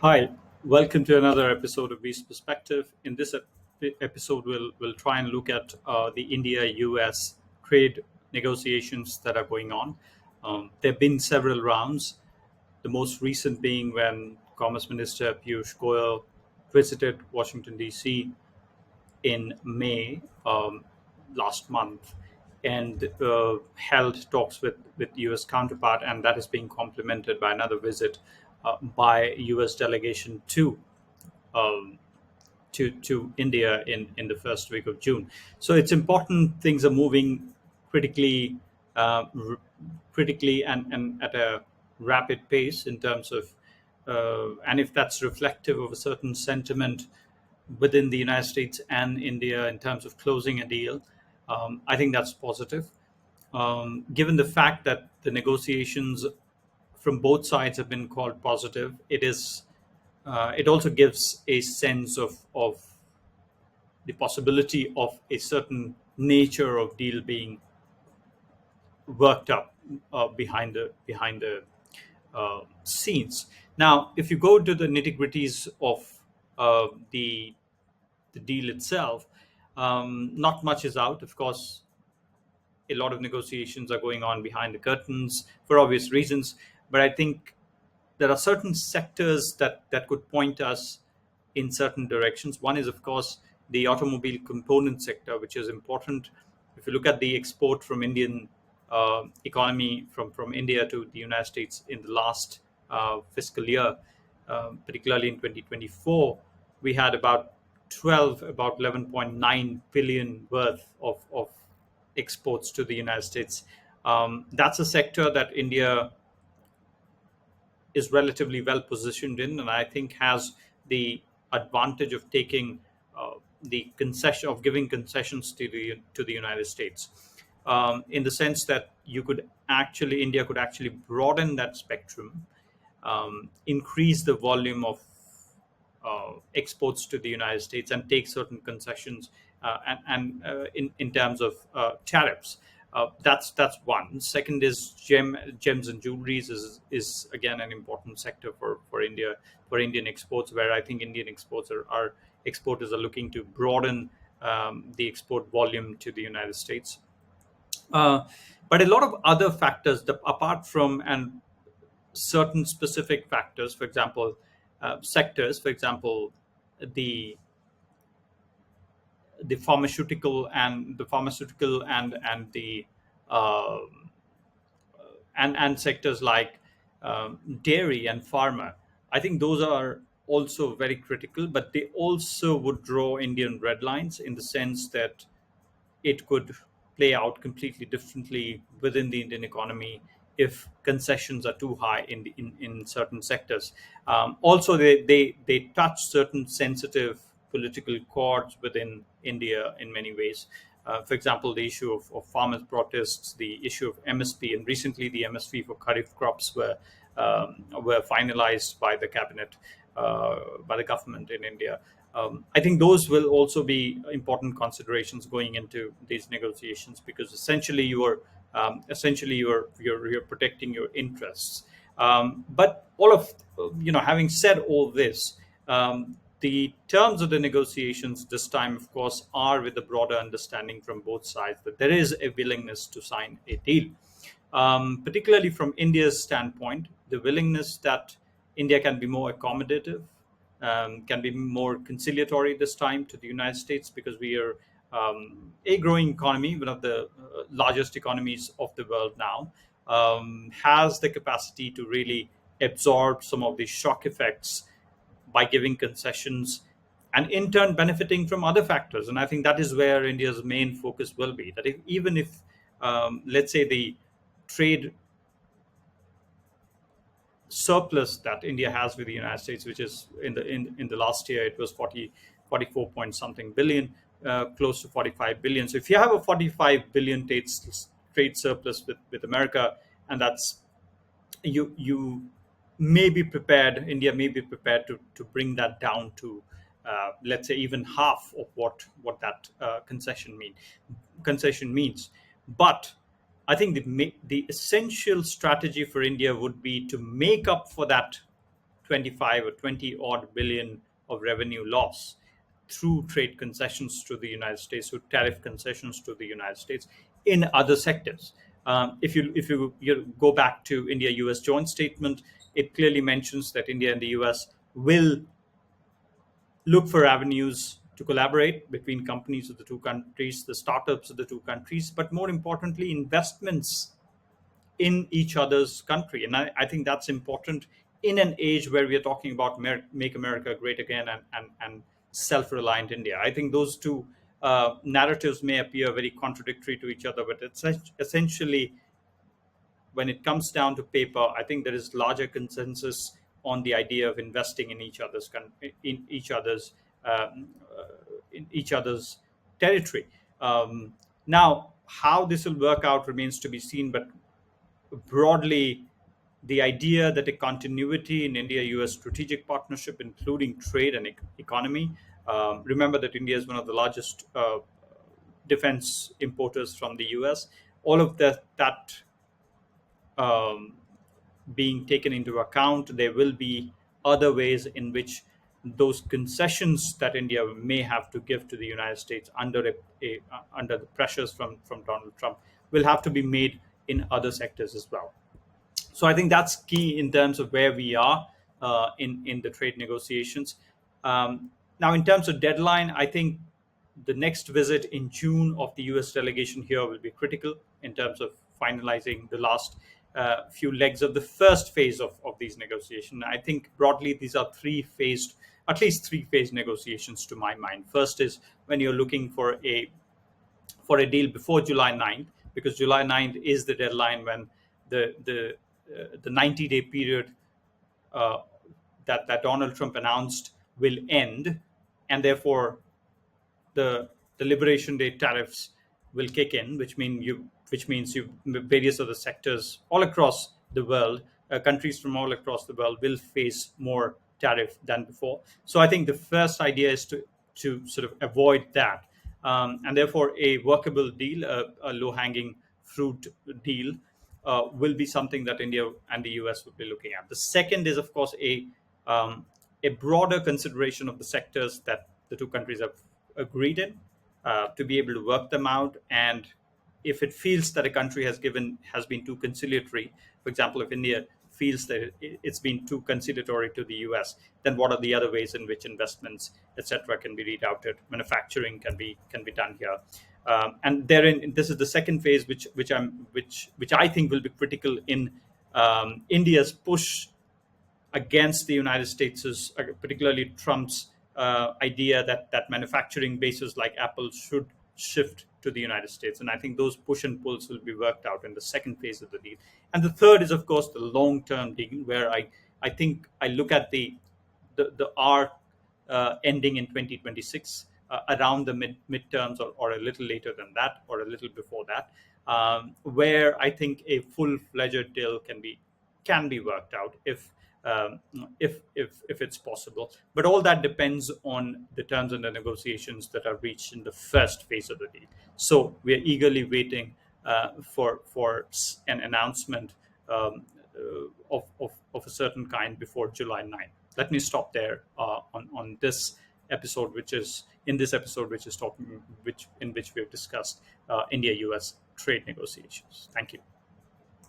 Hi, welcome to another episode of Beast Perspective. In this episode, we'll try and look at the India-US trade negotiations that are going on. There have been several rounds. The most recent being when Commerce Minister Piyush Goyal visited Washington D.C. in May last month and held talks with U.S. counterpart, and that is being complemented by another visit by U.S. delegation um, to India in the first week of June. So it's important things are moving critically, critically and at a rapid pace in terms of, and if that's reflective of a certain sentiment within the United States and India in terms of closing a deal, I think that's positive. Given the fact that the negotiations from both sides have been called positive, it also gives a sense of the possibility of a certain nature of deal being worked up behind the scenes. Now, if you go to the nitty gritties of uh, the the deal itself, not much is out. Of course, a lot of negotiations are going on behind the curtains for obvious reasons, but I think there are certain sectors that could point us in certain directions. One is, of course, the automobile component sector, which is important. If you look at the export from Indian economy from India to the United States in the last fiscal year, particularly in 2024, we had about 11.9 billion worth of exports to the United States. That's a sector that India is relatively well positioned in, and I think has the advantage of taking the concession of giving concessions to the United States, in the sense that India could actually broaden that spectrum, increase the volume of exports to the United States, and take certain concessions and in terms of tariffs. That's one. Second is gems and jewelries is again an important sector for India, for Indian exports, where I think Indian exporters are looking to broaden the export volume to the United States. Uh, but a lot of other factors, apart from and certain specific factors, for example, sectors, for example, the the pharmaceutical and the uh, and sectors like dairy and pharma. I think those are also very critical, but they also would draw Indian red lines in the sense that it could play out completely differently within the Indian economy if concessions are too high in certain sectors. Also, they touch certain sensitive political chords within India in many ways. For example, the issue of farmers' protests, the issue of MSP, and recently the MSP for Kharif crops were finalized by the cabinet, by the government in India. I think those will also be important considerations going into these negotiations, because essentially you're protecting your interests. But having said all this, the terms of the negotiations this time, of course, are with a broader understanding from both sides that there is a willingness to sign a deal. Particularly from India's standpoint, the willingness that India can be more accommodative, can be more conciliatory this time to the United States, because we are a growing economy, one of the largest economies of the world now, has the capacity to really absorb some of the shock effects by giving concessions, and in turn benefiting from other factors. And I think that is where India's main focus will be. That even if, let's say, the trade surplus that India has with the United States, which is in the last year, it was 44 point something billion, close to 45 billion. So if you have a 45 billion trade surplus with America, and that's you may be prepared, India may be prepared to bring that down to, let's say, even half of what that concession means. But I think the essential strategy for India would be to make up for that 25 or 20 odd billion of revenue loss through trade concessions to the United States, through tariff concessions to the United States in other sectors. If you go back to India-US joint statement, it clearly mentions that India and the US will look for avenues to collaborate between companies of the two countries, the startups of the two countries, but more importantly, investments in each other's country. And I think that's important in an age where we are talking about make America great again and self-reliant India. I think those two narratives may appear very contradictory to each other, but it's essentially, when it comes down to paper, I think there is larger consensus on the idea of investing in each other's um, in each other's territory. Now, how this will work out remains to be seen, but broadly, the idea that a continuity in India-US strategic partnership, including trade and economy. Remember that India is one of the largest defense importers from the US. All of that um, being taken into account, there will be other ways in which those concessions that India may have to give to the United States under the pressures from Donald Trump will have to be made in other sectors as well. So I think that's key in terms of where we are in the trade negotiations. Now, in terms of deadline, I think the next visit in June of the U.S. delegation here will be critical in terms of finalizing the last few legs of the first phase of these negotiations. I think broadly these are at least three-phase negotiations to my mind. First is when you're looking for a deal before July 9th, because July 9th is the deadline when the 90-day period uh, that Donald Trump announced will end, and therefore the Liberation Day tariffs will kick in, which means various other sectors all across the world, countries from all across the world will face more tariff than before. So I think the first idea is to sort of avoid that, and therefore a workable deal, a low hanging fruit deal, will be something that India and the US will be looking at. The second is, of course, a broader consideration of the sectors that the two countries have agreed in, to be able to work them out. And if it feels that a country has been too conciliatory, for example, if India feels that it's been too conciliatory to the US, then what are the other ways in which investments, etc., can be rerouted? Manufacturing can be done here, and therein, this is the second phase, which I think will be critical in India's push against the United States', particularly Trump's idea that manufacturing bases like Apple should shift to the United States. And I think those push and pulls will be worked out in the second phase of the deal. And the third is, of course, the long-term deal, where I think I look at the arc ending in 2026, around the midterms, or a little later than that, or a little before that, where I think a full-fledged deal can be worked out um, if it's possible. But all that depends on the terms and the negotiations that are reached in the first phase of the deal. So we are eagerly waiting for an announcement of a certain kind before July 9th. Let me stop there on this episode, which is talking, in which we have discussed India-US trade negotiations. Thank you.